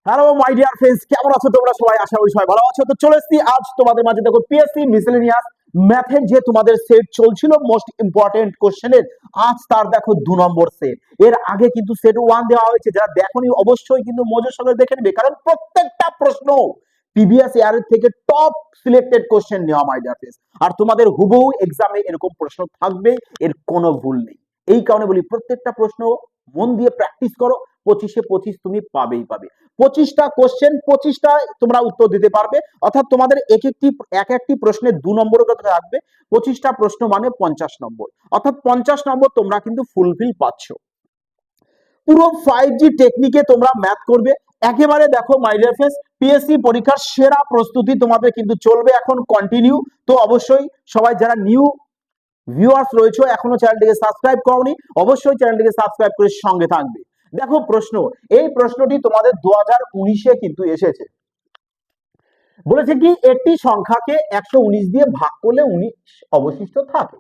Hello my dear friends, কেমন আছো তোমরা সবাই? আশা করি সবাই ভালো আছো। তো চলে এসেছি আজ তোমাদের মাঝে, দেখো পিএসসি মিসেলেনিয়াস ম্যাথের যে তোমাদের সেট চলছিল মোস্ট ইম্পর্টেন্ট কোশ্চেনের, আজ তার দেখো 2 নম্বর সেট। এর আগে কিন্তু সেট 1 দেওয়া হয়েছে, যারা দেখোনি অবশ্যই কিন্তু মনোযোগ সহকারে দেখে নেবে, কারণ প্রত্যেকটা প্রশ্ন প্রিভিয়াস ইয়ারের থেকে টপ সিলেক্টেড কোশ্চেন নেওয়া মাই ডিয়ার ফ্রেন্ডস। আর তোমাদের হুবহু এক্সামে এরকম প্রশ্ন থাকবে, এর কোনো ভুল নেই। এই কারণে বলি প্রত্যেকটা প্রশ্ন মন দিয়ে প্র্যাকটিস করো, 25-এ 25 তুমি পাবেই পাবে। 25টা কোশ্চেন, 25টা তোমরা উত্তর দিতে পারবে, অর্থাৎ তোমাদের এক একটি প্রশ্নের 2 নম্বর করে থাকবে। 25টা প্রশ্ন মানে 50 নম্বর, অর্থাৎ 50 নম্বর তোমরা কিন্তু ফুলফিল পাচ্ছ। পুরো 5G টেকনিকে তোমরা ম্যাথ করবে একেবারে। দেখো মাই ডিয়ার ফ্রেন্ডস, পিএসসি পরীক্ষার সেরা প্রস্তুতি তোমাদের কিন্তু চলবে এখন কন্টিনিউ। তো অবশ্যই সবাই যারা নিউ ভিউয়ার্স রয়েছে, এখনো চ্যানেলটিকে সাবস্ক্রাইব করোনি, অবশ্যই চ্যানেলটিকে সাবস্ক্রাইব করে সঙ্গে থাকবে। দেখো প্রশ্ন, এই প্রশ্নটি তোমাদের 2019-এ কিন্তু এসেছে। বলেছে কি, একটি সংখ্যাকে 119 দিয়ে ভাগ করলে 19 অবশিষ্ট থাকে।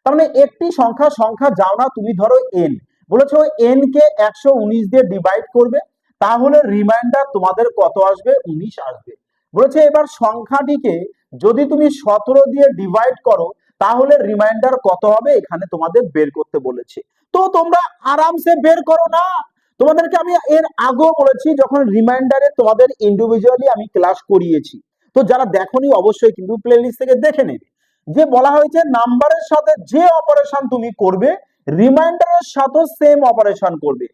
তার মানে একটি সংখ্যা যাও না, তুমি ধরো n, বলেছো n কে 119 দিয়ে ডিভাইড করবে, তাহলে রিমাইন্ডার তোমাদের কত আসবে? 19 আসবে। বলেছে এবার সংখ্যাটিকে যদি তুমি 17 দিয়ে ডিভাইড করো, তাহলে রিমাইন্ডার কত হবে? এখানে তোমাদের বের করতে বলেছে। তো তোমরা আরামসে বের করো না। তোমাদেরকে আমি এর আগেও বলেছি, যখন রিমাইন্ডারে তোমাদের ইন্ডিভিজুয়ালি আমি ক্লাস করিয়েছি, তো যারা দেখোনি অবশ্যই কিন্তু প্লেলিস্ট থেকে দেখে নেবে। যে বলা হয়েছে নাম্বারের সাথে যে অপারেশন তুমি করবে, রিমাইন্ডারের সাথে সেম অপারেশন করবে।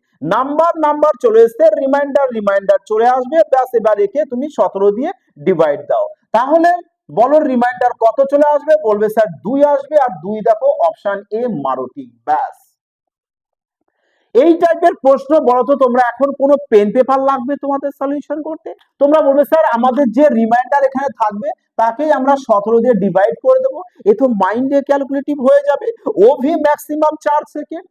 নাম্বার চলে এসছে, রিমাইন্ডার চলে আসবে, ব্যাস এবার একে তুমি 17 দিয়ে ডিভাইড দাও, তাহলে বলো রিমাইন্ডার কত চলে আসবে? বলবে স্যার 2 আসবে, আর 2 দেখো অপশন এ মারুতি। ব্যাস এই টাইপের প্রশ্ন বলতো তোমরা এখন কোনো পেন পেপার লাগবে তোমাদের সলিউশন করতে? তোমরা বলবে স্যার আমাদের যে রিমাইন্ডার এখানে থাকবে তাকেই আমরা 17 দিয়ে ডিভাইড করে দেবো, এ তো মাইন্ডে ক্যালকুলেটিভ হয়ে যাবে। ওভি ম্যাক্সিমাম 4 সেকেন্ড।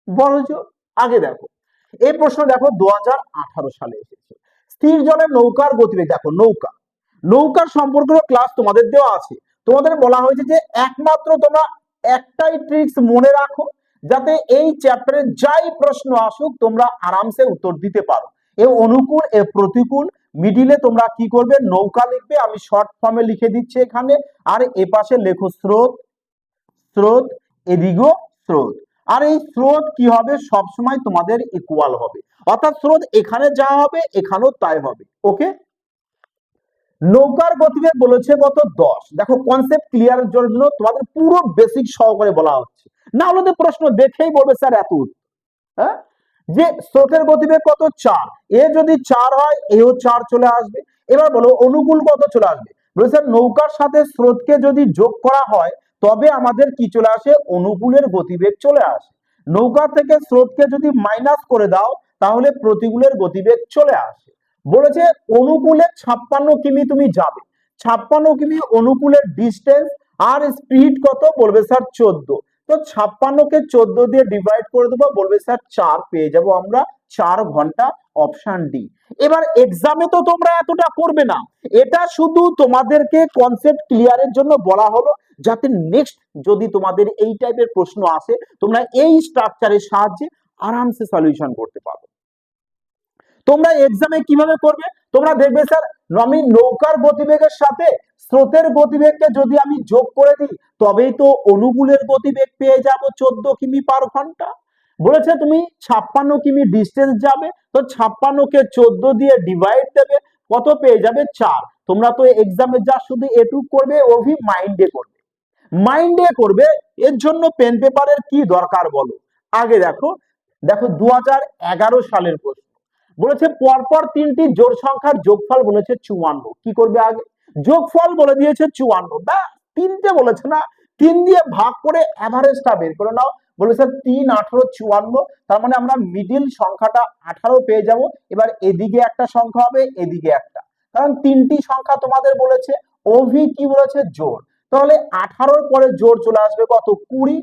বড়জোর আগে দেখো এই প্রশ্ন, দেখো 2018 সালে এসেছে। স্থির জলে নৌকার গতিবেগ, দেখো নৌকার সম্পর্কিত ক্লাস তোমাদের দেওয়া আছে। তোমাদের বলা হয়েছে যে একমাত্র তোমরা একটাই ট্রিক্স মনে রাখো, যাতে এই চ্যাপ্টারে যাই প্রশ্ন আসুক তোমরা আরামসে উত্তর দিতে পারো। এ অনুকূল এ প্রতিকূল, মিডিলে তোমরা কি করবে? নৌকা লিখবে, আমি শর্ট ফর্মে লিখে দিচ্ছি এখানে। আর এ পাশে লেখো স্রোত, এদিকেও স্রোত। আর এই স্রোত কি হবে? সবসময় তোমাদের ইকুয়াল হবে, অর্থাৎ স্রোত এখানে যা হবে এখানেও তাই হবে। ওকে, নৌকার গতিবেগ বলেছে কত? 10। দেখো কনসেপ্ট ক্লিয়ারের জন্য তোমাদের পুরো বেসিক সহকারে বলা হচ্ছে, না হলে তো প্রশ্ন দেখেই বলবে স্যার এত। হ্যাঁ, যে স্রোতের গতিবেগ কত? 4। এ যদি 4 হয় এও 4 চলে আসবে। এবার বলো অনুকূল কত চলে আসবে? বলে স্যার নৌকার সাথে স্রোতকে যদি যোগ করা হয় তবে আমাদের কি চলে আসে? অনুকূলের গতিবেগ চলে আসে। নৌকা থেকে স্রোতকে যদি মাইনাস করে দাও তাহলে প্রতিকূলের গতিবেগ চলে আসে। বলেছে অনুকূলে 56 কিমি তুমি যাবে, 56 কিমি অনুকূলের ডিস্টেন্স। আর স্পিড কত? বলবে স্যার 14। তো 56-কে 14 দিয়ে ডিভাইড করে দেবো, বলবে স্যার 4, পেয়ে যাব আমরা 4 ঘন্টা, অপশন ডি। এবার এক্সামে তো তোমরা এতটা করবে না, এটা শুধু তোমাদেরকে কনসেপ্ট ক্লিয়ারের জন্য বলা হলো, যাতে নেক্সট যদি তোমাদের এই টাইপের প্রশ্ন আসে তোমরা এই স্ট্রাকচারের সাহায্যে আরামসে সলিউশন করতে পারবে। তোমরা এক্সামে কিভাবে করবে? তোমরা দেখবে স্যার আমি নৌকার গতিবেগের সাথে স্রোতের গতিবেগকে যদি আমি যোগ করে দিই তবেই তো অনুকূলের গতিবেগ পেয়ে যাব 14 কিমি পার ঘন্টা। বলেছে তুমি 56 কিমি ডিস্টেন্স যাবে, তো 56-কে 14 দিয়ে ডিভাইড দেবে, কত পেয়ে যাবে? 4। তোমরা তো এক্সামে যা শুধু এটুক করবে, ওভি মাইন্ডে করবে। এর জন্য পেন পেপারের কি দরকার বলো? আগে দেখো 2011 সালের প্রশ্ন। বলেছে পরপর 3টি জোড় সংখ্যার যোগফল বলেছে 54। কি করবে? আগে যোগফল বলে দিয়েছে 54, বা 3টে বলেছে না, 3 দিয়ে ভাগ করে এভারেজটা বের করে নাও। বলবে স্যার 3, 18, 54, তার মানে আমরা মিডিল সংখ্যাটা 18 পেয়ে যাব। এবার এদিকে একটা সংখ্যা হবে, এদিকে একটা, কারণ 3টি সংখ্যা তোমাদের বলেছে। ওভি কি বলেছে? জোড়। তাহলে 18-র পরে জোড় চলে আসবে কত? 20।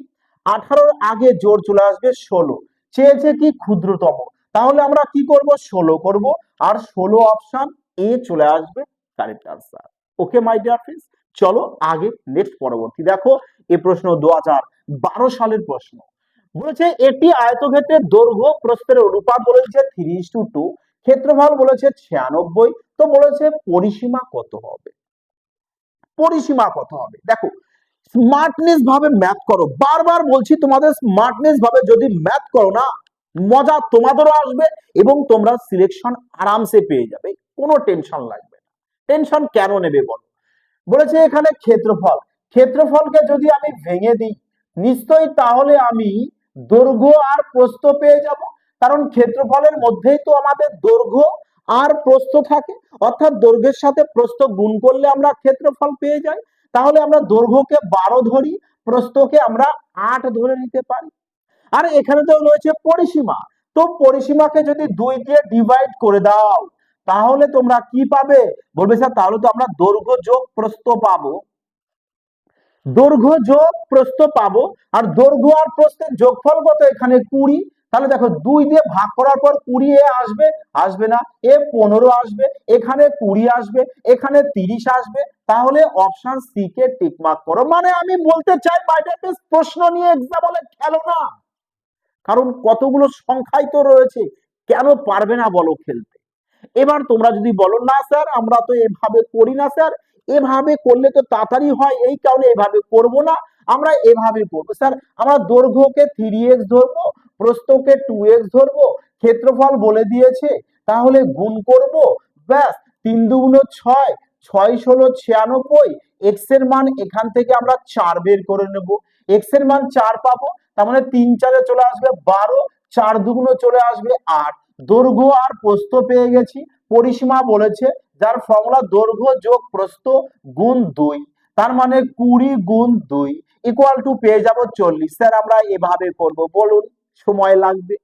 18-র আগে জোড় চলে আসবে 16। চেয়েছে কি? ক্ষুদ্রতম। তাহলে আমরা কি করব? 16 করব, আর 16 অপশন এ চলে আসবে correct answer. Okay my dear friends, চলো আগে নেক্সট পরবর্তী দেখো। এই প্রশ্ন 2012 সালের প্রশ্ন। বলেছে এটি আয়তক্ষেত্রের দৈর্ঘ্য প্রস্থের অনুপাত বলেছে 3:2, ক্ষেত্রফল বলেছে 96, তো বলেছে পরিসীমা কত হবে? পরিসীমা কত হবে? দেখো, স্মার্টনেস ভাবে ম্যাথ করো, বারবার বলছি তোমাদের স্মার্টনেস ভাবে যদি ম্যাথ করো না, মজা তোমাদেরও আসবে এবং তোমরা সিলেকশন আরামসে পেয়ে যাবে, কোনো টেনশন লাগবে না। টেনশন কেন নেবে বলো? বলেছে এখানে ক্ষেত্রফল, ক্ষেত্রফলকে যদি আমি ভেঙে দিই নিশ্চয়ই তাহলে আমি দৈর্ঘ্য আর প্রস্থ পেয়ে যাব, কারণ ক্ষেত্রফলের মধ্যেই তো আমাদের দৈর্ঘ্য আর প্রস্থ থাকে, অর্থাৎ দৈর্ঘ্যের সাথে প্রস্থ গুণ করলে আমরা ক্ষেত্রফল পেয়ে যাই। তাহলে আমরা দৈর্ঘ্যকে 12 ধরি, প্রস্থকে আমরা 8 ধরে নিতে পারি। আর এখানে তো রয়েছে পরিসীমা, তো পরিসীমাকে যদি 2 দিয়ে ডিভাইড করে দাও তাহলে তোমরা কি পাবে? বলবে স্যার তাহলে তো আমরা দৈর্ঘ্য যোগ প্রস্থ পাবো, দৈর্ঘ্য যোগ প্রস্থ পাবো। আর দৈর্ঘ্য আর প্রস্থের যোগফল কত? এখানে 20। তাহলে দেখো 2 দিয়ে ভাগ করার পর 20 এ আসবে, আসবে না, এ 15 আসবে, এখানে 20 আসবে, এখানে 30 আসবে। তাহলে option C K tick mark করো। মানে আমি বলতে চাই বাইরে প্রশ্ন নিয়ে এক্সাম হলে খেলো না, কারণ কতগুলো সংখ্যাই তো রয়েছে, কেন পারবে না বলো খেলতে? এবার তোমরা যদি বলো না স্যার আমরা তো এভাবে করি না স্যার, এভাবে করলে তো তাড়াতাড়ি হয় এই কারণে এভাবে করব না, আমরা এভাবে করব স্যার, আমরা দৈর্ঘ্যকে 3x ধরবো, প্রস্থকে 2x ধরবো, ক্ষেত্রফল বলে দিয়েছে তাহলে গুণ করব, ব্যাস 3 দুগুণ 6, 6 ষোলো 96, এক্স এর মান এখান থেকে আমরা 4 বের করে নেব, এক্স এর মান 4 পাবো, তার মানে 3 4 চলে আসবে 12, 4 দুগুণ চলে আসবে 8, দৈর্ঘ্য আর প্রস্থ পেয়ে গেছি। পরিসীমা বলেছে যার ফর্মুলা দৈর্ঘ্য যোগ প্রস্থ গুণ 2, তার মানে 20 গুণ 2 ইকুয়াল টু পেয়ে যাব 40। স্যার আমরা এভাবে করব, বলুন সময় লাগবে?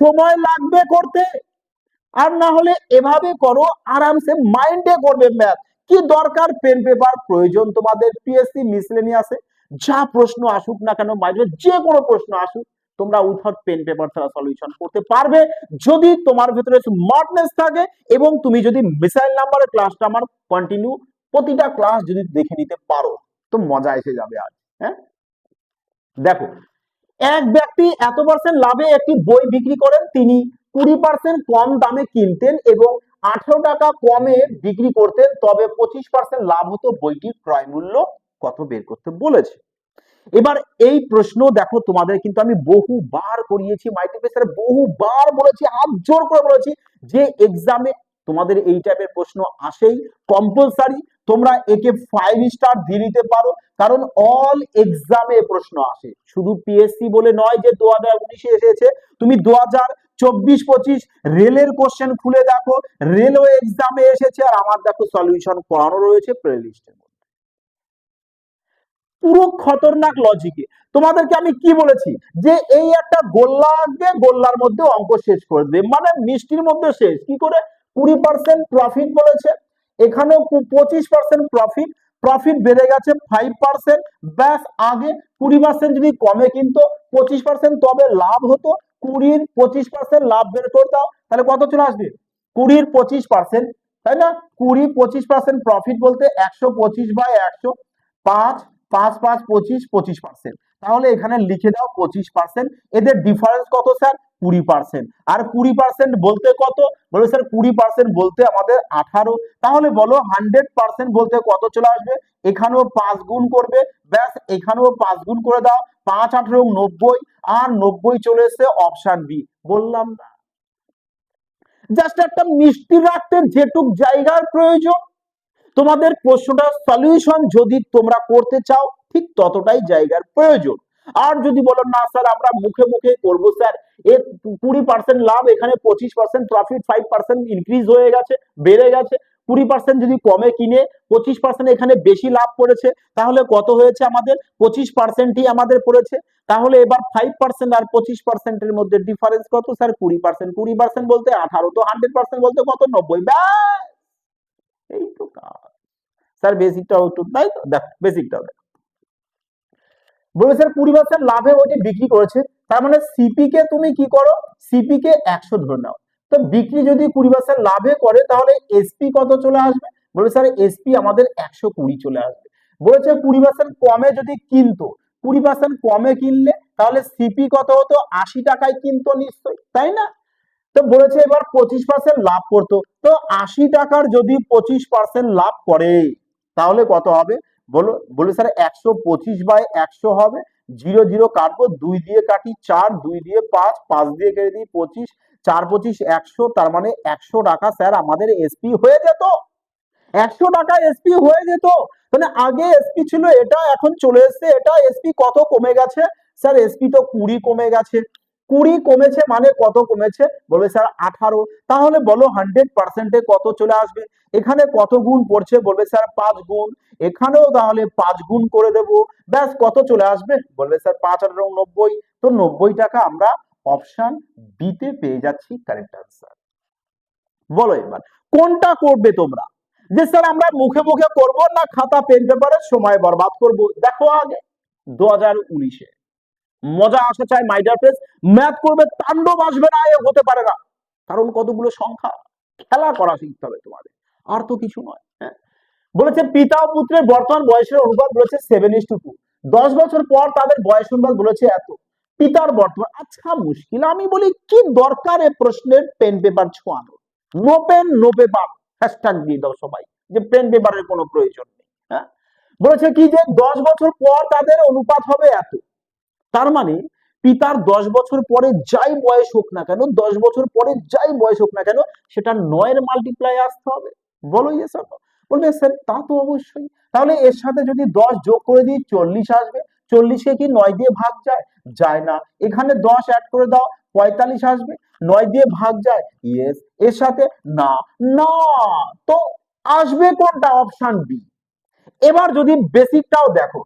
সময় লাগবে করতে, আর না হলে এভাবে করো আরামসে মাইন্ডে করবে ম্যাথ। কি দরকার পেন পেপার প্রয়োজন তোমাদের? পিএসসি মিসলেনিয়াসে যা প্রশ্ন আসুক না কেন, মাইন্ডে যে কোনো প্রশ্ন আসুক তোমরা উইথাউট পেন পেপার ছাড়া সলিউশন করতে পারবে, যদি তোমার ভিতরে স্মার্টনেস থাকে এবং তুমি যদি মিসাইল নাম্বারের ক্লাসটা আমার কন্টিনিউ প্রতিটা ক্লাস যদি দেখে নিতে পারো তো মজা এসে যাবে আজ। হ্যাঁ দেখো, এক ব্যক্তি এত পার্সেন্ট লাভে একটি বই বিক্রি করেন, তিনি 20% কম দামে কিনতেন এবং 18 টাকা কমে বিক্রি করতেন, তবে 25% লাভ হতো। বইটির ক্রয় মূল্য কত বের করতে বলেছে। এবার এই প্রশ্ন দেখো তোমাদের কিন্তু আমি বহুবার করিয়েছি, মাল্টিপ্লেক্সারে বহুবার বলেছি, হাত জোর করে বলেছি যে এক্সামে তোমাদের এই টাইপের প্রশ্ন আসেই, কম্পালসারি তোমরা একে 5 স্টার দিয়ে দিতে পারো, কারণ অল এক্সামে প্রশ্ন আসে, শুধু পিএসসি বলে নয় যে 2019 এসেছে, তুমি 2024-25 রেলের কোশ্চেন খুলে দেখো, রেলওয়ে এক্সামে এসেছে, আর আমার দেখো সলিউশন করানো রয়েছে প্লে লিস্টের মধ্যে, পুরো খতরনাক লজিকে। তোমাদেরকে আমি কি বলেছি যে এই একটা গোল্লা আসবে, গোল্লার মধ্যে অঙ্ক শেষ করে দেবে, মানে মিষ্টির মধ্যে শেষ কি করে? 20% প্রফিট বলেছে, এখানেও 25% প্রফিট, প্রফিট বেড়ে গেছে 5%, ব্যাস আগে 20% যদি কমে কিন্তু 25% তবে লাভ হতো, 20-র 25% লাভ বের করে দাও তাহলে কত চলে আসবে? 20-র 25%, তাই না? 20-25% প্রফিট বলতে 125/100, 5 5 5 25 25%, তাহলে এখানে লিখে দাও 25%। এদের ডিফারেন্স কত স্যার? 20%। আর 20% বলতে কত? বলে স্যার 20% বলতে আমাদের 18, তাহলে বলো 100% বলতে কত চলে আসবে? এখানেও 5 গুণ করবে, ব্যাস এখানেও 5 গুণ করে দাও, 5 18 90, আর 90 চলে এসে অপশন বি। বললাম না জাস্ট একটা মিষ্টি রাখতে যেটুক জায়গার প্রয়োজন, তোমাদের প্রশ্নটা সলিউশন যদি তোমরা করতে চাও ঠিক ততটাই জায়গার প্রয়োজন। আর যদি বলো না স্যার আমরা মুখে মুখে করবো স্যার, এর 20% লাভ, এখানে 25% প্রফিট, 5% ইনক্রিজ হয়ে গেছে, বেড়ে গেছে, 20% যদি কমে কিনে 25% এখানে বেশি লাভ করেছে, তাহলে কত হয়েছে আমাদের? 25%ই আমাদের পড়েছে। তাহলে এবার 5% আর 25% এর মধ্যে ডিফারেন্স কত স্যার? 20%। 20% বলতে 18, তো 100% বলতে কত? 90। ব্যাস এই তো কাজ। স্যার বেসিকটাও একটু তাই তো, দেখ বেসিকটাও দেখ। বলে স্যার 20% লাভে ওইটি বিক্রি করেছে, তার মানে সিপি কে তুমি কি করো? সিপি কে 100 ধরে নাও, তো বিক্রি যদি 20% লাভে করে তাহলে এসপি কত চলে আসবে? বলে স্যার এসপি আমাদের 120 চলে আসবে। বলেছে 20% কমে যদি কিনতো, 20% কমে কিনলে তাহলে সিপি কত হতো? 80 টাকায় কিনতো নিশ্চয়ই, তাই না? তো বলেছে এবার 25% লাভ করতো, তো 80 টাকার যদি 25% লাভ করে তাহলে কত হবে বলো? বলে স্যার 125/100 হবে, 0 0 কাটবো, 2 দিয়ে কাটি 4, 2 দিয়ে 5, 5 দিয়ে কেটে দিই 25, 4 25 100, তার মানে 100 টাকা স্যার আমাদের এসপি হয়ে যেত। 100 টাকা এসপি হয়ে যেত। মানে আগে এসপি ছিল এটা, এখন চলে এসছে এটা। এসপি কত কমে গেছে স্যার? এসপি তো 20 কমে গেছে। 20 কমেছে মানে কত কমেছে? বলবে স্যার 18। তাহলে বলো 100%-এ কত চলে আসবে? এখানে কত গুণ পড়ছে? বলবে স্যার 5 গুণ। এখানেও তাহলে 5 গুণ করে দেব, ব্যাস কত চলে আসবে? বলবে স্যার 5 আর 90। তো 90 টাকা আমরা অপশন বি তে পেয়ে যাচ্ছি কারেক্ট আনসার। বলো এবার কোনটা করবে তোমরা? যে স্যার আমরা মুখে মুখে করব না খাতা পেন পেপারে সময় বরবাদ করব? দেখো আগে 2019-এ মজা আসা চাই মাই ডিয়ার ফ্রেন্ডস, ম্যাথ করবে তাণ্ডব আসবে না এ হতে পারে না, কারণ কতগুলো সংখ্যা, খেলা করা শিখতে হবে তোমাদের, আর তো কিছু নয়। হ্যাঁ, বলেছে পিতা ও পুত্রের বর্তমান বয়সের অনুপাত বলেছে 7:2। 10 বছর পর তাদের বয়স অনুপাত বলেছে এত। পিতার বর্তমান, আচ্ছা মুশকিল, আমি বলি কি দরকার এ প্রশ্নের পেন পেপার ছোঁয়ানো? No pen no paper hashtag দিয়ে দাও সবাই, যে পেন পেপারের কোনো প্রয়োজন নেই। হ্যাঁ, বলেছে কি যে 10 বছর পর তাদের অনুপাত হবে এত। তার মানে পিতার 10 বছর পরে যাই বয়স হোক না কেন, 10 বছর পরে যাই বয়স হোক না কেন, সেটা 9 এর মাল্টিপ্লাই আসতে হবে। বলো ইয়েস অর নো? বলবে স্যার তা তো অবশ্যই। তাহলে এর সাথে যদি 10 যোগ করে দিই 40 আসবে। 40-কে কি 9 দিয়ে ভাগ যায়? যায় না। এখানে 10 অ্যাড করে দাও 45 আসবে। 9 দিয়ে ভাগ যায়? ইয়েস। এর সাথে না, না, তো আসবে কোনটা? Option B. এবার যদি বেসিকটাও দেখো,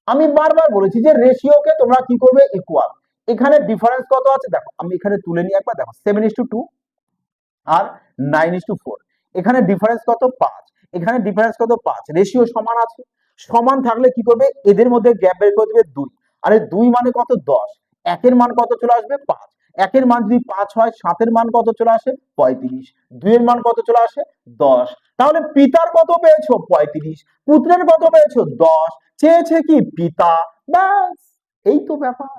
আমি বারবার বলেছি যে রেশিওকে তোমরা কি করবে? ইকুয়াল। এখানে ডিফারেন্স কত আছে দেখো, আমি এখানে তুলে নিই একবার, দেখো 7:2 আর 9:4। এখানে ডিফারেন্স কত? 5। এখানে ডিফারেন্স কত? 5। রেশিও সমান আছে, সমান থাকলে কি করবে? এদের মধ্যে গ্যাপ বের করে দেবে 2। আরে 2 মানে কত? 10। একের মান কত চলে আসবে? 5। একের মান যদি 5 হয়, 7-এর মান কত চলে আসে? 35। 2 এর মান কত চলে আসে? 10। তাহলে পিতার কত পেয়েছো? 35। পুত্রের কত পেয়েছো? 10। চেয়েছে কি? পিতা। ব্যাস, এই তো ব্যাপার,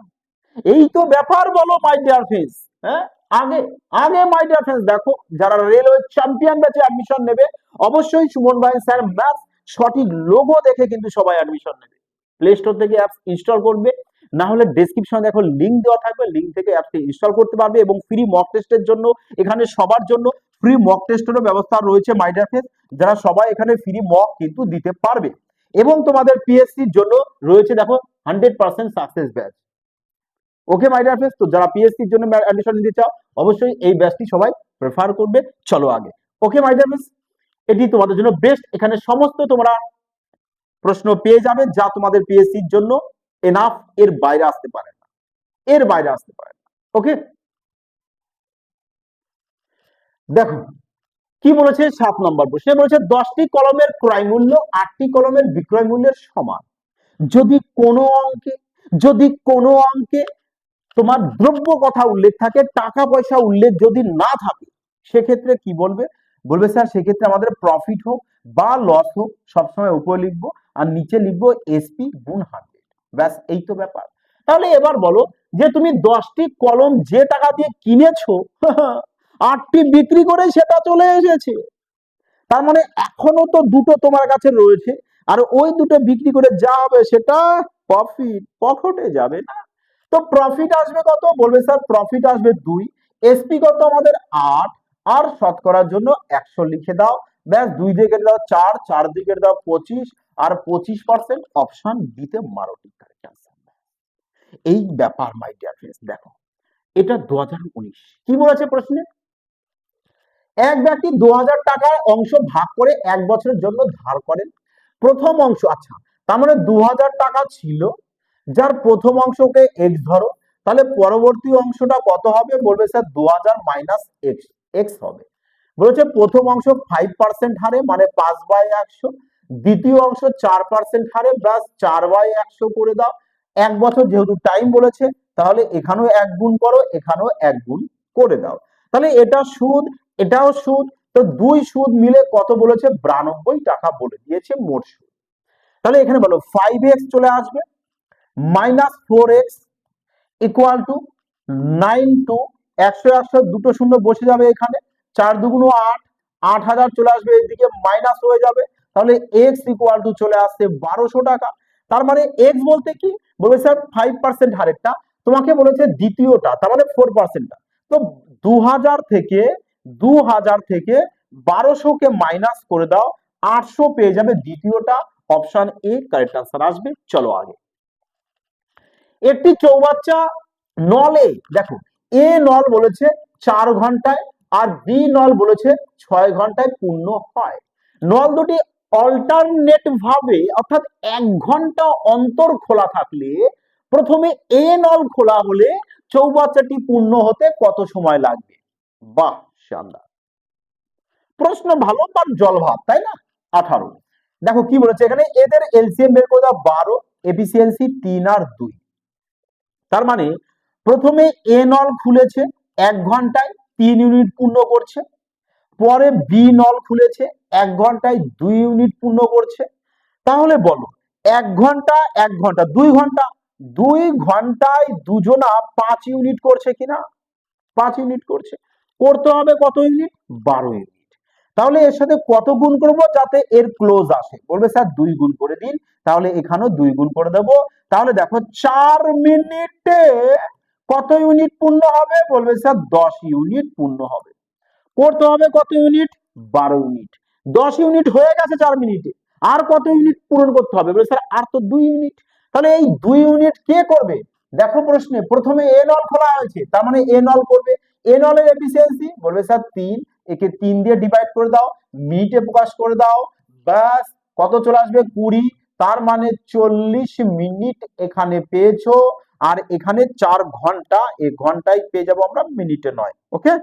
এই তো ব্যাপার। বলো মাই ডিয়ার ফ্রেন্ডস। হ্যাঁ, আগে আগে মাই ডিয়ার ফ্রেন্ডস দেখো, যারা রেলওয়ে চ্যাম্পিয়ন ব্যাচে অ্যাডমিশন নেবে অবশ্যই সুমন ভাই স্যার ম্যাথ সঠিক লোগো দেখে কিন্তু সবাই অ্যাডমিশন নেবে। প্লে স্টোর থেকে অ্যাপস ইনস্টল করবে, না হলে ডেসক্রিপশনে দেখো লিংক দেওয়া থাকবে, লিংক থেকে অ্যাপসটি ইনস্টল করতে পারবে। এবং ফ্রি মক টেস্টের জন্য এখানে সবার জন্য ফ্রি মক টেস্টেরও ব্যবস্থা রয়েছে মাই ডিয়ার ফ্রেন্ডস, যারা সবাই এখানে ফ্রি মক কিন্তু দিতে পারবে। এবং তোমাদের পিএসসির জন্য রয়েছে দেখো 100% success batch. Okay my dear friends, তো যারা পিএসসির জন্য অ্যাডমিশন নিতে চাও অবশ্যই এই ব্যাচটি সবাই প্রেফার করবে। চলো আগে। ওকে মাই ডিয়ার ফ্রেন্ডস, এটি তোমাদের জন্য বেস্ট। এখানে সমস্ত তোমরা প্রশ্ন পেয়ে যাবে যা তোমাদের পিএসসির জন্য এনাফ, এর বাইরে আসতে পারে না, এর বাইরে আসতে পারে না। ওকে, দেখো কি বলেছে 7 নম্বর প্রশ্নে, বলেছে 10টি কলমের ক্রয় মূল্য 8টি কলমের বিক্রয় মূল্যের সমান। যদি কোনো অঙ্কে, যদি কোনো অঙ্কে তোমার দ্রব্য কথা উল্লেখ থাকে, টাকা পয়সা উল্লেখ যদি না থাকে, সেক্ষেত্রে কি বলবে? বলবে স্যার সেক্ষেত্রে আমাদের প্রফিট হোক বা লস হোক সবসময় উপরে লিখবো আর নিচে লিখবো এসপি গুণ 100। ব্যাস, এই তো ব্যাপার। তাহলে এবার বলো যে তুমি 10টি কলম যে টাকা দিয়ে কিনেছো 8টি বিক্রি করে সেটা চলে এসেছে, তার মানে এখনো তো দুটো তোমার কাছে রয়েছে, আর ওই দুটো বিক্রি করে যা হবে সেটা প্রফিট, পকেটে যাবে না। তো প্রফিট আসবে কত? বলবে স্যার প্রফিট আসবে 2। এসপি কত আমাদের? 8। আর শতকরার জন্য 100 লিখে দাও। ব্যাস, 2 দিয়ে কেটে দাও 4, 4 দিয়ে কেটে দাও 25, আর 25% অপশন দিতে মারো ঠিক কারেক্ট आंसर। এই ব্যাপার মাই ডিয়ার ফ্রেন্ডস। দেখো এটা 2019 কি বলেছে প্রশ্নে? এক ব্যক্তি 2000 টাকার অংশ ভাগ করে 1 বছরের জন্য ধার করেন। প্রথম অংশ, আচ্ছা তার মানে 2000 টাকা ছিল, যার প্রথম অংশকে x ধরো, তাহলে পরবর্তী অংশটা কত হবে? বলবে স্যার 2000 মাইনাস এক্স, এক্স হবে। বলেছে প্রথম অংশ 5% হারে মানে 5/100, দ্বিতীয় অংশ 4% হারে ব্যাস 4/100 করে দাও। 1 বছর যেহেতু টাইম বলেছে, তাহলে এখানেও 1 গুণ করো, এখানেও 1 গুণ করে দাও। তাহলে এটা সুদ, এটাও সুদ, তো দুই সুদ মিলে কত বলেছে? 92 টাকা বলে দিয়েছে মোট সুদ। তাহলে এখানে বলো 5x চলে আসবে, -4x ইকুয়াল টু 92 একশো একশো দুটো শূন্য বসে যাবে এখানে, 4 2 8, 8000 চলে আসবে, এদিকে মাইনাস হয়ে যাবে, তাহলে এক্স ইকুয়াল টু চলে আসছে 1200 টাকা। তার মানে এক্স বলতে কি, বলবে স্যার 5% হারেরটা, তোমাকে বলেছে দ্বিতীয়টা, তার মানে 4%টা। তো 2000 থেকে 1200 কে মাইনাস করে দাও, 800 পেয়ে যাবে দ্বিতীয়টা, অপশন এ কারেক্ট আনসার আসবে। চলো আগে। একটি চৌবাচ্চা নলে, দেখো এ নল বলেছে 4 ঘন্টায় আর বি নল বলেছে 6 ঘন্টায় পূর্ণ হয়। নল দুটি অল্টারনেট ভাবে অর্থাৎ 1 ঘন্টা অন্তর খোলা থাকলে প্রথমে এ নল খোলা হলে চৌবাচ্চাটি পূর্ণ হতে কত সময় লাগবে? বাহ, শানদার প্রশ্ন, ভালো, তার জল ভাত, তাই না? 18। দেখো কি বলেছে এখানে, এদের এলসিএম বের করে দাও 12, এফিসিয়েন্সি 3 আর 2। তার মানে প্রথমে এ নল খুলেছে 1 ঘন্টায় 3 ইউনিট পূর্ণ করছে, পরে বি নল খুলেছে 1 ঘন্টায় 2 ইউনিট পূর্ণ করছে। তাহলে বলো 1 ঘন্টা 1 ঘন্টা 2 ঘন্টা, 2 ঘন্টায় দুজনা 5 ইউনিট করছে কিনা? 5 ইউনিট করছে। করতে হবে কত ইউনিট? 12 ইউনিট। তাহলে এর সাথে কত গুণ করবো যাতে এর ক্লোজ আসে? বলবে স্যার 2 গুণ করে দিন, তাহলে এখানেও 2 গুণ করে দেবো। তাহলে দেখো 4 মিনিটে কত ইউনিট পূর্ণ হবে? বলবে স্যার 10 ইউনিট পূর্ণ হবে। করতে হবে কত ইউনিট? 12 ইউনিট। 10 ইউনিট হয়ে গেছে 4 মিনিটে, আর কত ইউনিট পূরণ করতে হবে? বলে স্যার আর তো 2 ইউনিট। তাহলে এই 2 ইউনিট কে করবে? দেখো প্রশ্নে প্রথমে এ নল খোলা হয়েছে, তার মানে এ নল করবে। এ নলের এফিসিয়েন্সি বলবে স্যার 3, একে 3 দিয়ে ডিভাইড করে দাও, মিনিটে প্রকাশ করে দাও, ব্যাস কত চলে আসবে? 20। তার মানে 40 মিনিট এখানে পেয়েছো, আর এখানে 4 ঘন্টা, এই ঘন্টায় পেয়ে যাবো আমরা, মিনিটে নয়। ওকে,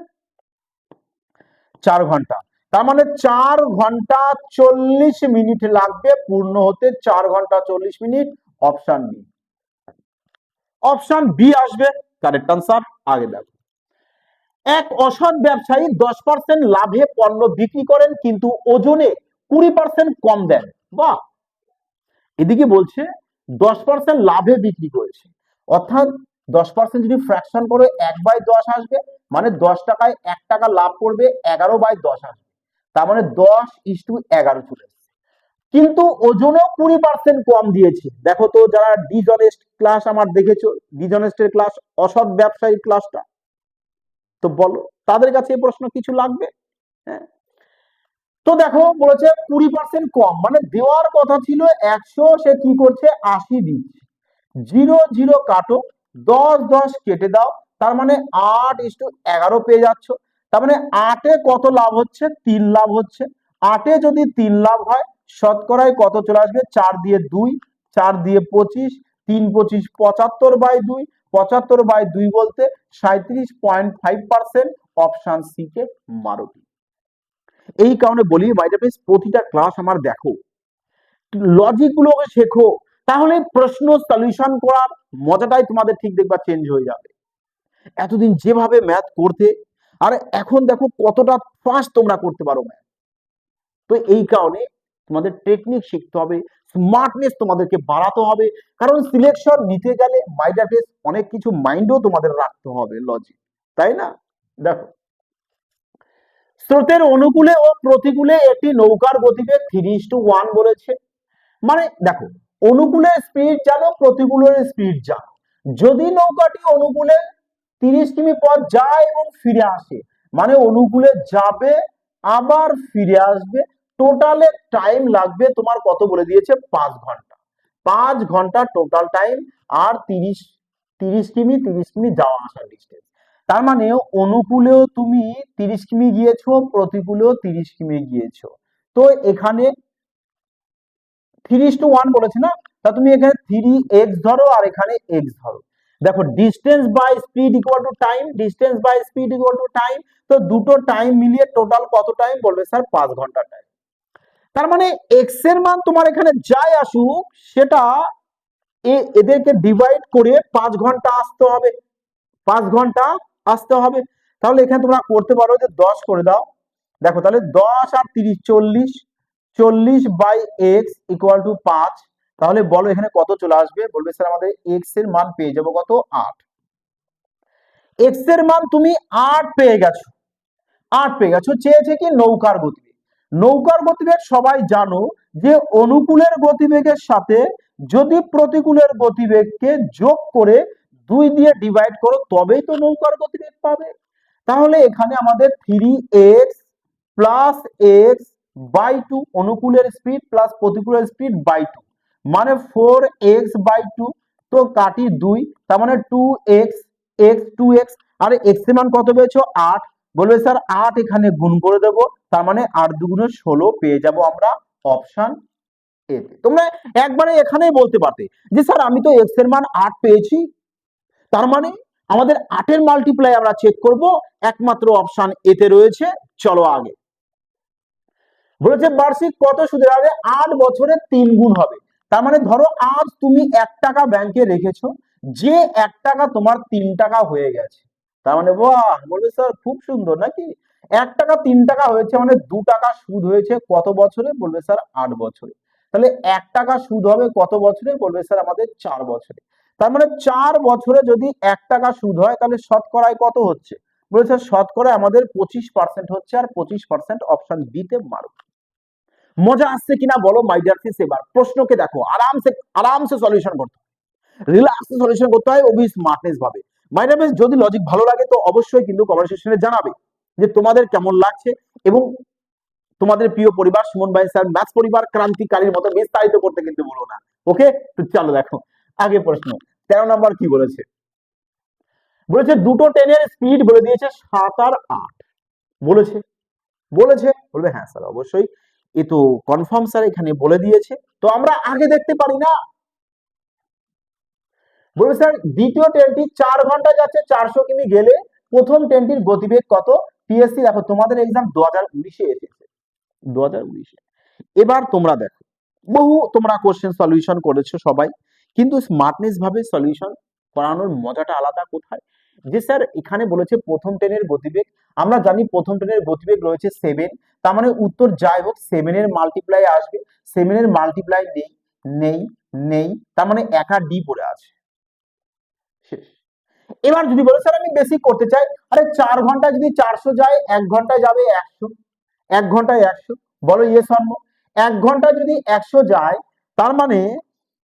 4 ঘন্টা, তার মানে 4 ঘন্টা 40 মিনিট লাগবে পূর্ণ হতে, 4 ঘন্টা 40 minute. Option B, option B আসবে কারেক্ট আনসার। আগে দেখো, এক অসৎ ব্যবসায়ী 10% লাভে পণ্য বিক্রি করেন কিন্তু ওজনে 20% কম দেন। বাহ, এদিকে বলছে 10% লাভে বিক্রি করেছে, অর্থাৎ 10% যদি ফ্র্যাকশন করে 1/10 আসবে, মানে 10 টাকায় 1 টাকা লাভ করবে, 11/10 আসবে, তার মানে 10:11 চলে এসেছে। কিন্তু ওজনেও 20% কম দিয়েছে। দেখো তো, যারা ডিজনেস্ট ক্লাস আমার দেখেছো, ডিজনেস্টের ক্লাস, অসৎ ব্যবসায়ী ক্লাসটা, তো বলো তাদের কাছে এই প্রশ্ন কিছু লাগবে? হ্যাঁ, তো দেখো বলেছে 20% কম, মানে দেওয়ার কথা ছিল 100, সে কি করছে 80 দিচ্ছে। 0 0 কাটো, 10 10 কেটে দাও, তার মানে 8:11 পেয়ে যাচ্ছ। তার মানে 8-এ কত লাভ হচ্ছে? 3 লাভ হচ্ছে। 8-এ যদি 3 লাভ হয়, শতকরায় কত চলে আসবে? 4 দিয়ে 2, 4 দিয়ে 25, 3 25 75/2, 75/2 বলতে 37.5%। Option C K Maruti. এই কারণে বলি মাই ডিয়ার ফ্রেন্ডস, প্রতিটা ক্লাস আমার দেখো, লজিক গুলোকে শেখো, তাহলে প্রশ্ন সলিউশন করার মজাটাই তোমাদের ঠিক দেখবা চেঞ্জ হয়ে যাবে। এতদিন যেভাবে ম্যাথ করতে, আর এখন দেখো কতটা ফাস্ট তোমরা করতে পারো ম্যাথ। তো এই কারণে তোমাদের টেকনিক শিখতে হবে, স্মার্টনেস তোমাদেরকে বাড়াতে হবে, কারণ সিলেকশন নিতে গেলে মাই ডিয়ার ফ্রেন্ডস অনেক কিছু মাইন্ডও তোমাদের রাখতে হবে, লজিক, তাই না? দেখো, স্রোতের অনুকূলে ও প্রতিকূলে একটি নৌকার গতিবেগ 3:1 বলেছে। মানে দেখো, অনুকূলের স্পিড জানো, প্রতিকূলের স্পিড জানো। যদি নৌকাটি অনুকূলে 30 কিমি পথ যায় এবং ফিরে আসে, মানে অনুকূলে যাবে আবার ফিরে আসবে, টোটালে টাইম লাগবে তোমার কত বলে দিয়েছে? 5 ঘন্টা। 5 ঘন্টা টোটাল টাইম, আর 30 কিমি যাওয়া আসার ডিস্টেন্স। তার মানে অনুকূলেও তুমি 30 কিমি গিয়েছো, প্রতিকূলেও 30 কিমি গিয়েছো। তো এখানে 3:1 বলেছে না, তা তুমি এখানে 3x ধরো আর এখানে x ধরো। দেখো, distance by speed equal to time, distance by speed equal to time. তো দুটো টাইম মিলিয়ে টোটাল কত টাইম? বলবে স্যার 5 ঘন্টা টাইম। তার মানে x এর মান তোমার এখানে যাই আসুক, সেটা এদেরকে ডিভাইড করে 5 ঘন্টা আসতে হবে, 5 ঘন্টা আসতে হবে। তাহলে এখানে তোমরা করতে পারো যে 10 করে দাও। দেখো তাহলে 10 আর 30 40, 40/x ইকুয়াল টু 5। তাহলে বলো এখানে কত চলে আসবে? বলবে স্যার আমাদের x এর মান পেয়ে যাবো কত? 8। এক্স এর মান তুমি 8 পেয়ে গেছো, 8 পেয়ে গেছো। চেয়েছে কি নৌকার গতিবেগ। নৌকার গতিবেগ সবাই জানো যে অনুকূলের গতিবেগের সাথে যদি প্রতিকূলের গতিবেগকে যোগ করে 2 দিয়ে ডিভাইড করো তবেই তো নৌকার গতিবেগ পাবে। তাহলে এখানে আমাদের 3x প্লাস এক্স বাই 2 অনুকূলের স্পিড প্লাস প্রতিকূলের স্পিড বাই 2 মানে 4x বাই 2, তো কাটি 2, তার মানে 2x x 2x। আর x এর মান কত পেয়েছো 8, বলবে স্যার 8 এখানে গুণ করে দেবো, তার মানে 8 দুগুণে 16 পেয়ে যাব আমরা অপশন এ। তোমরা একবারে এখানেই বলতে পারতে যে স্যার আমি তো x এর মান 8 পেয়েছি, তার মানে আমাদের 8 এর মাল্টিপ্লাই আমরা চেক করব, একমাত্র অপশন এ তে রয়েছে। চলো আগে বলেছে বার্ষিক কত সুদের হারে 8 বছরে 3 গুণ হবে। তার মানে ধরো আজ তুমি 1 টাকা ব্যাংকে রেখেছো, যে 1 টাকা তোমার 3 টাকা হয়ে গেছে। তার মানে বাহ, বলবে স্যার খুব সুন্দর নাকি, 1 টাকা 3 টাকা হয়েছে মানে 2 টাকা সুদ হয়েছে কত বছরে, বলবে স্যার 8 বছরে। তাহলে 1 টাকা সুদ হবে কত বছরে, বলবে স্যার আমাদের 4 বছরে। তার মানে 4 বছরে যদি 1 টাকা সুদ হয় তাহলে শতকরায় কত হচ্ছে, বলে স্যার শতকরা আমাদের 25% হচ্ছে, আর 25% অপশন বি তে মারো। মজা আসছে কিনা বলো মাই ডিয়ার ফ্রেন্ডস। এবার প্রশ্নকে দেখো, আরামসে আরামসে সলিউশন করতে হয়, রিল্যাক্সে সলিউশন করতে হয়, ওবি স্মার্টনেস ভাবে। মাই ডিয়ার ফ্রেন্ডস যদি লজিক ভালো লাগে তো অবশ্যই কিন্তু কমেন্ট সেকশনে জানাবে যে তোমাদের কেমন লাগছে, এবং তোমাদের প্রিয় পরিবার সুমন ভাই স্যার ম্যাথস পরিবার ক্রান্তিকারীর মতো বিস্তারিত করতে কিন্তু বলো না। ওকে, তো চলো দেখো আগে প্রশ্ন 13 নম্বর কি বলেছে। বলেছে দুটো ট্রেনের স্পিড বলে দিয়েছে 7 আর 8 বলেছে, বলেছে বলবে হ্যাঁ স্যার অবশ্যই, এ তো কনফার্ম স্যার এখানে বলে দিয়েছে, তো আমরা আগে দেখতে পারি না। বলবে স্যার দ্বিতীয় ট্রেনটি 4 ঘন্টা যাচ্ছে 400 কিমি গেলে প্রথম ট্রেনটির গতিবেগ কত। পিএসসি দেখো তোমাদের এক্সাম 2019-এ এসেছে, 2019-এ। এবার তোমরা দেখো বহু তোমরা কোশ্চেন সলিউশন করেছো সবাই, কিন্তু স্মার্টনেস ভাবে সলিউশন করানোর মজাটা আলাদা। কোথায়, যে স্যার এখানে বলেছে প্রথম ট্রেনের গতিবেগ, আমরা জানি প্রথম ট্রেনের গতিবেগ রয়েছে 7, তার মানে উত্তর যাই হোক 7 এর মাল্টিপ্লাই আসবে, 7 এর মাল্টিপ্লাই নেই নেই নেই, তার মানে একা ডি পড়ে আছে, শেষ। এবার যদি বলে স্যার আমি বেসিক করতে চাই, আরে 4 ঘন্টায় যদি 400 যায় 1 ঘন্টায় যাবে 100, 1 ঘন্টায় 100, বলো ইয়েস অর নো। 1 ঘন্টায় যদি 100 যায় তার মানে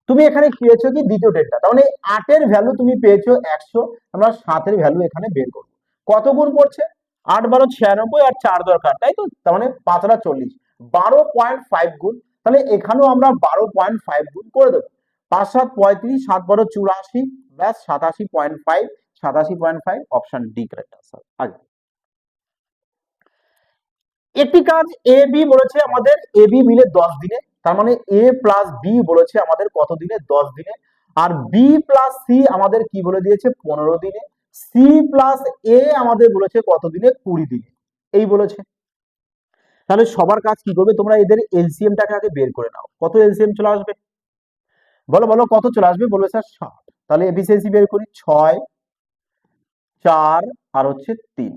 তুমি এখানে পেয়েছো কি দ্বিতীয় ডেটটা, তার মানে 8 এর ভ্যালু তুমি পেয়েছো 100, আমরা 7 এর ভ্যালু এখানে বের করব। কত গুণ পড়ছে, 8 12 96 আর 4 দরকার, তাই তো, তার মানে 5 আর 40, 12.5 গুণ। তাহলে এখানেও আমরা 12.5 গুণ করে দেবো। 5 7 35, 7 12 84, ব্যাস 87.5, 87.5 অপশন ডি কারেক্ট আনসার। আগে একটি কাজ এ বি বলেছে আমাদের, এ বি মিলে 10 দিনে, তার মানে এ প্লাস বি বলেছে আমাদের কত দিনে, 10 দিনে। আর বি প্লাস সি আমাদের কি বলে দিয়েছে 15 দিনে, সি প্লাস এ আমাদের বলেছে কত দিনে, 20 দিনে, এই বলেছে। তাহলে সবার কাজ কি করবে, তোমরা এদের এলসিএমটাকে আগে বের করে নাও, কত এলসিএম চলে আসবে, বলো বলো কত চলে আসবে, বলবে স্যার 7। তাহলে এফিসিয়েন্সি বের করি, 6 4 আর হচ্ছে 3।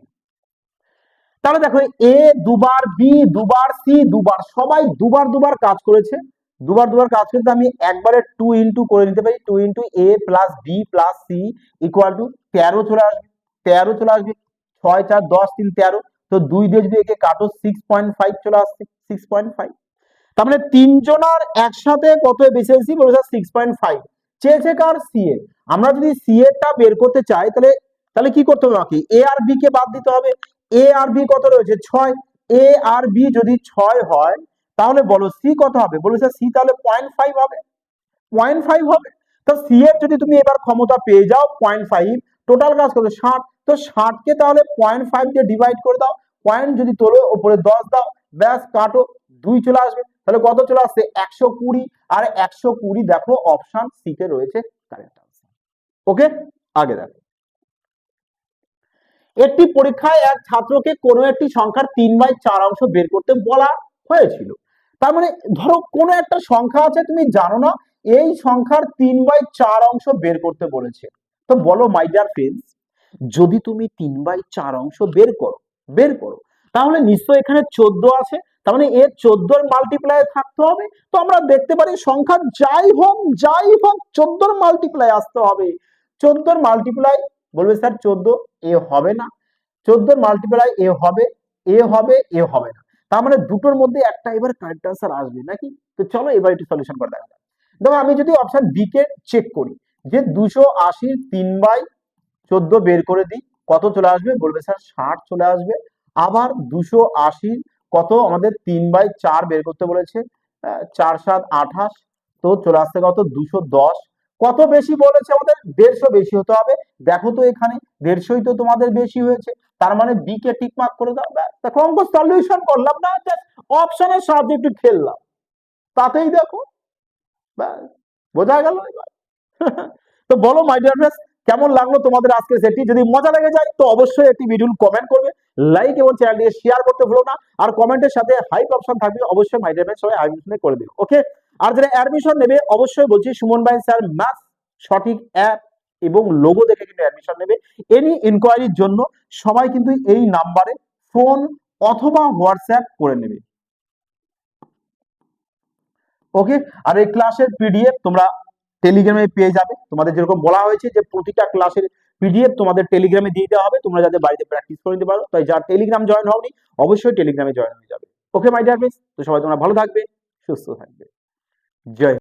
তাহলে দেখো এ দুবার, বি দুবার, সি দুবার, সবাই দুবার দুবার কাজ করেছে, দুবার দুবার কাজ করতে আমি একবারে 2 ইনটু করে নিতে পারি, 2 into A plus B plus C equal to 13 চলে আসবে, 13 চলে আসবে, 6 4 10 3 13, তো 2 দিয়ে যদি একে কাটো 6.5 চলে আসছে, 6.5। তার মানে তিনজনের একসাথে কত এফিসিয়েন্সি, বলেছে 6.5, চেয়েছে কার, সি এর। আমরা যদি সি এরটা বের করতে চাই তাহলে তাহলে কি করতে হবে, আমাকে এ আর বি কে বাদ দিতে হবে। এ আর বি কত রয়েছে 6, এ আর বি যদি 6 হয় তাহলে বলো সি কত হবে, বলেছে সি তাহলে 0.5 হবে, 0.5 হবে। তো সি এর যদি তুমি এবার ক্ষমতা পেয়ে যাও 0.5, টোটাল কাজ কত 60, তো 60 কে তাহলে 0.5 দিয়ে ডিভাইড করে দাও, পয়েন্ট যদি তোলো উপরে 10 দাও, ব্যাস কাটো 2 চলে আসবে, তাহলে কত চলে আসছে 120, আর 120 দেখো অপশন সি তে রয়েছে কারেক্ট আনসার। ওকে, আগে দেখো একটি পরীক্ষায় এক ছাত্রকে কোনো একটি সংখ্যার 3/4 অংশ বের করতে বলা হয়েছিল। তার মানে ধরো কোনো একটা সংখ্যা আছে তুমি জানো না, এই সংখ্যার 3/4 অংশ বের করতে বলেছে। তো বলো মাই ডিয়ার ফ্রেন্ডস, যদি তুমি 3/4 অংশ বের করো তাহলে নিশ্চয়ই এখানে 14 আছে, তার মানে এর 14 এর মাল্টিপ্লাই থাকতে হবে। তো আমরা দেখতে পারি সংখ্যা যাই হোক 14 এর মাল্টিপ্লাই আসতে হবে, 14 এর মাল্টিপ্লাই, বলবে স্যার 14, এ হবে না, 14 মাল্টিপ্লাই এ হবে, এ হবে, এ হবে না। তার মানে দুটোর মধ্যে একটা এবার কারেক্ট আনসার আসবে নাকি? তো চলো এবার একটু সলিউশন করে দেখা যাক। দেখো আমি যদি অপশন বি কে চেক করি, যে 280 3/14 বের করে দিই, কত চলে আসবে? বলবে স্যার 60 চলে আসবে। আবার 280 কত আমাদের 3/4 বের করতে বলেছে, 4 7 28, তো চলে আসছে কত? 210। কত বেশি বলেছে আমাদের? 150 বেশি হতে হবে। দেখো তো এখানে 150ই তো তোমাদের বেশি হয়েছে, তার মানে বি কে টিক মার্ক করে দাও। ব্যাস, দেখো অঙ্ক সলিউশন করলাম না, অপশনের সাহায্যে একটু খেললাম, তাতেই দেখো ব্যাস বোঝা গেল এবার। তো বলো মাই ডিয়ার ফ্রেন্ডস, কেমন লাগলো তোমাদের আজকের সেটটি? যদি মজা লেগে যায় তো অবশ্যই একটি ভিডিও কমেন্ট করবে, লাইক এবং চ্যানেলটিকে শেয়ার করতে ভুলো না। আর কমেন্টের সাথে হাইপ অপশন থাকবে, অবশ্যই মাই ডিয়ার ফ্রেন্ডস সবাই অ্যাডমিশন করে দিও, ওকে? আর যারা অ্যাডমিশন নেবে অবশ্যই বলছি সুমন ভাই স্যার ম্যাথ সঠিক অ্যাপ এবং লোগো দেখে কিন্তু অ্যাডমিশন নেবে। এনি ইনকোয়ারির জন্য সবাই কিন্তু এই নাম্বারে ফোন অথবা হোয়াটসঅ্যাপ করে নেবে, ওকে? আর এই ক্লাসের পিডিএফ তোমরা টেলিগ্রামে পেয়ে যাবে। তোমাদের যেরকম বলা হয়েছে যে প্রতিটা ক্লাসের পিডিএফ তোমাদের টেলিগ্রামে দিয়ে দেওয়া হবে, তোমরা যাতে বাড়িতে প্র্যাকটিস করে নিতে পারো। তাই যারা টেলিগ্রাম জয়েন হওনি অবশ্যই টেলিগ্রামে জয়েন হয়ে যাবে, ওকে মাই ডিয়ার ফ্রেন্ডস? তো সবাই তোমরা ভালো থাকবে, সুস্থ থাকবে। জয়